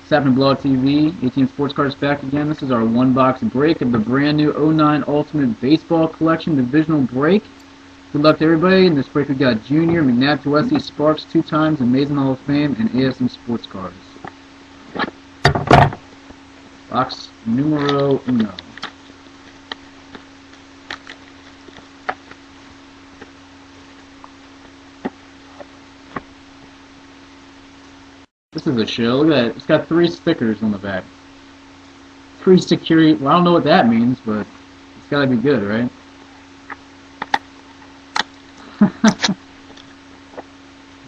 Sapin Blog TV, ATM Sports Cards back again. This is our one-box break of the brand new 09 Ultimate Baseball Collection Divisional Break. Good luck to everybody. In this break we got Junior, McNabb to Wesley, Sparks 2 times, Amazing Hall of Fame, and ASM Sports Cards. Box numero uno. This is a show. Look at that. It's got 3 stickers on the back. 3 security. Well, I don't know what that means, but it's got to be good, right?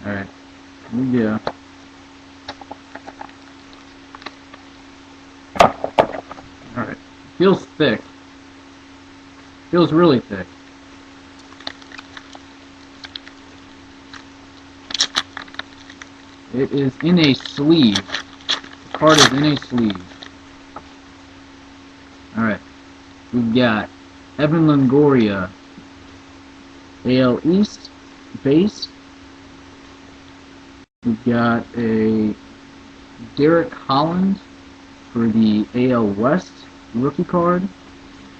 Alright. Here we go. Alright. Feels thick. Feels really thick. It is in a sleeve. The card is in a sleeve. Alright. We've got Evan Longoria, AL East, base. We've got a Derek Holland for the AL West rookie card.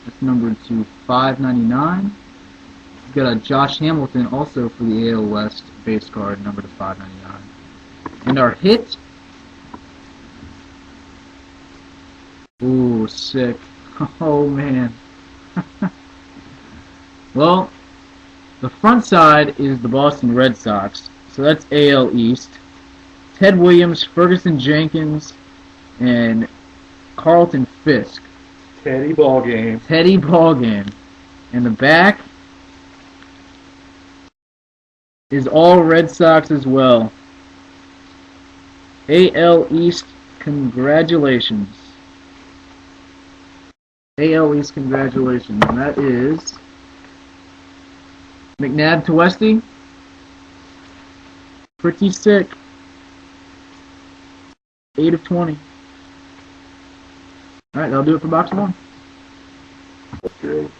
That's numbered to 599. We've got a Josh Hamilton also for the AL West base card, numbered to 599. And our hit, ooh, sick. Oh man. Well, the front side is the Boston Red Sox, so that's AL East. Ted Williams, Ferguson Jenkins, and Carlton Fisk. Teddy Ballgame. Teddy Ballgame. And the back is all Red Sox as well. AL East, congratulations. AL East, congratulations. And that is McNabb to Westy. Pretty sick. 8 of 20. Alright, that'll do it for box 1. That's great.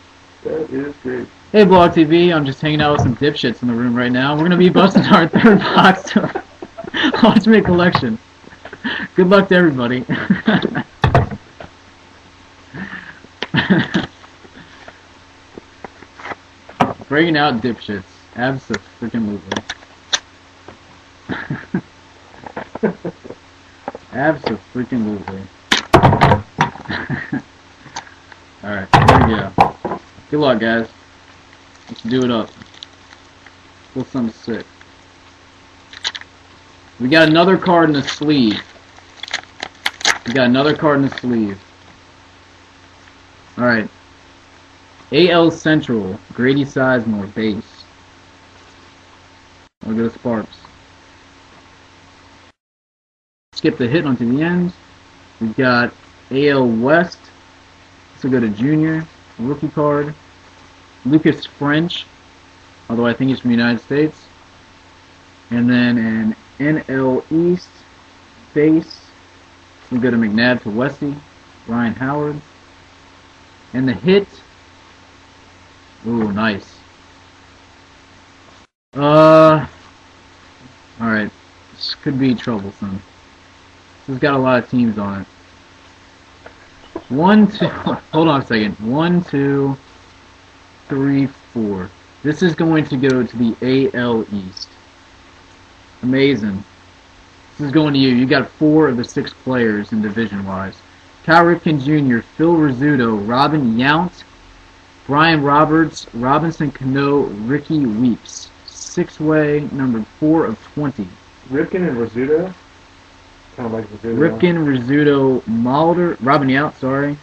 That is great. Hey, Blog TV. I'm just hanging out with some dipshits in the room right now. We're going to be busting our 3rd box of Ultimate Collection. Good luck to everybody. Bringing out dipshits. Abso-freaking-lutely. Abso-freaking-lutely. Alright, here we go. Good luck, guys. Let's do it up. Pull something sick. We got another card in the sleeve. We got another card in the sleeve. Alright. AL Central, Grady Sizemore, base. I'll go to Sparks. Skip the hit onto the end. We've got AL West. This will go to Junior, rookie card. Lucas French, although I think he's from the United States. And then an NL East base. We go to McNabb to Westy, Ryan Howard. And the hit, ooh, nice. Alright, this could be troublesome. This has got a lot of teams on it. 1, 2, hold on a second. 1, 2, 3, 4. This is going to go to the AL East. Amazing. This is going to you. You got 4 of the 6 players in division-wise. Cal Ripken Jr., Phil Rizzuto, Robin Yount, Brian Roberts, Robinson Cano, Ricky Weeks. 6-way, number 4 of 20. Ripken and Rizzuto? Kind of like Rizzuto. Ripken, Rizzuto, Mulder, Robin Yount, sorry.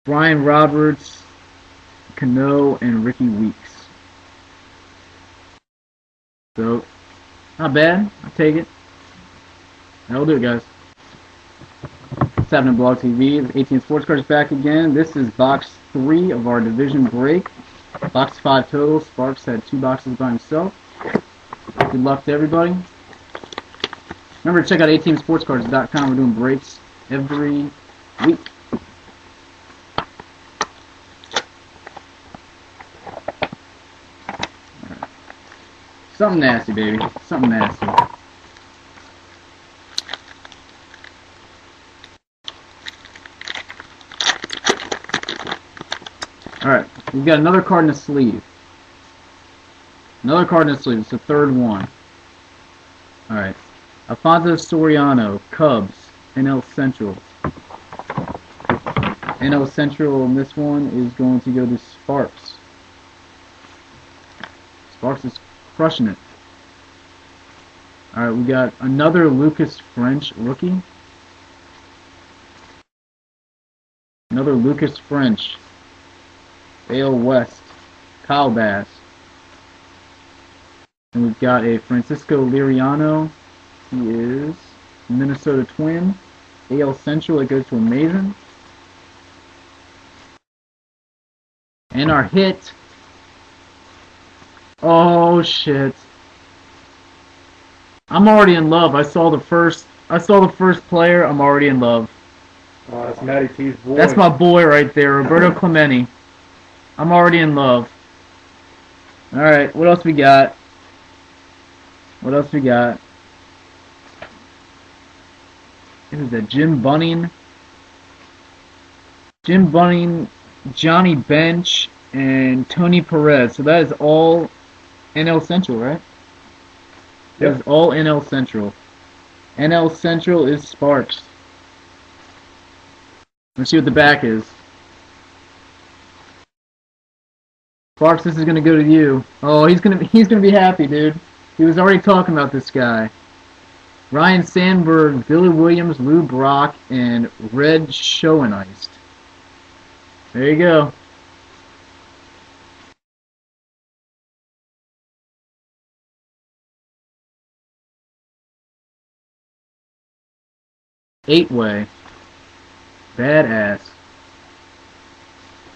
Brian Roberts, Cano, and Ricky Weeks. So, not bad. I'll take it. That'll do it, guys. What's happening, Blog TV? ATM Sports Cards back again. This is box 3 of our division break. Box 5 total. Sparks had 2 boxes by himself. Good luck to everybody. Remember to check out ATMSportscards.com. We're doing breaks every week. Something nasty, baby. Something nasty. We've got another card in the sleeve. Another card in the sleeve. It's the third one. Alright. Alfonso Soriano, Cubs, NL Central. NL Central in this one is going to go to Sparks. Sparks is crushing it. Alright, we got another Lucas French rookie. Another Lucas French. AL West. Kyle Bass. And we've got a Francisco Liriano. He is Minnesota Twin. AL Central, it goes to Amazing. And our hit. Oh shit. I'm already in love. I saw the first player, I'm already in love. Oh, that's Matty T's boy. That's my boy right there, Roberto Clemente. I'm already in love. Alright, what else we got? What else we got? Who's that? Jim Bunning. Jim Bunning, Johnny Bench, and Tony Perez. So that is all NL Central, right? That is all NL Central. NL Central is Sparks. Let's see what the back is. Sparks, this is gonna go to you. Oh, he's gonna be happy, dude. He was already talking about this guy. Ryan Sandberg, Billy Williams, Lou Brock, and Red Schoenheist. There you go. Eight-way. Badass.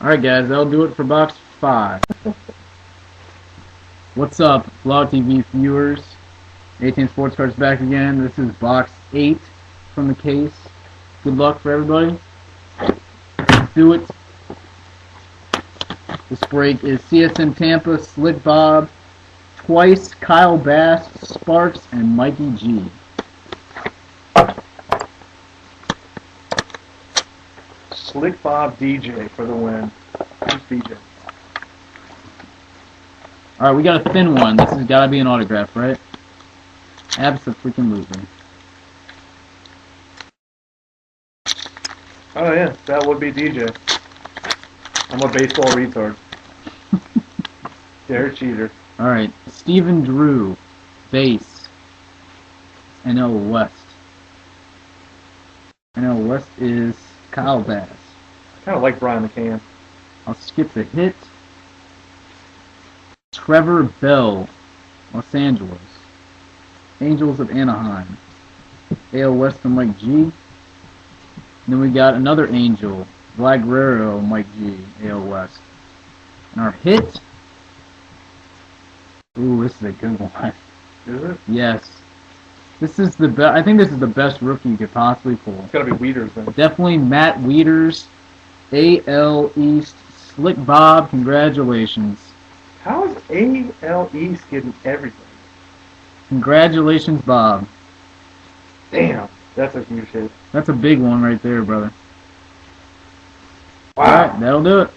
Alright guys, that'll do it for box 5. What's up, Vlog TV viewers? ATMSportscards back again. This is box 8 from the case. Good luck for everybody. Let's do it. This break is CSN Tampa, Slick Bob, Twice, Kyle Bass, Sparks, and Mikey G. Slick Bob DJ for the win. Who's DJ? Alright, we got a thin one. This has got to be an autograph, right? Abso-freaking-lutely. Oh yeah, that would be DJ. I'm a baseball retard. They're a cheater. Alright, Stephen Drew, base, NL West. NL West is Kyle Bass. I kind of like Brian McCann. I'll skip the hit. Trevor Bell, Los Angeles. Angels of Anaheim. AL West and Mike G. And then we got another Angel, Vlad Guerrero, Mike G, AL West. And our hit. Ooh, this is a good one. Is it? Yes. This is the best. I think this is the best rookie you could possibly pull. It's gotta be Weeders then. Definitely Matt Wieters, AL East, Slick Bob. Congratulations. How is AL East getting everything? Congratulations, Bob. Damn, that's a huge hit. That's a big one right there, brother. Wow. Alright, that'll do it.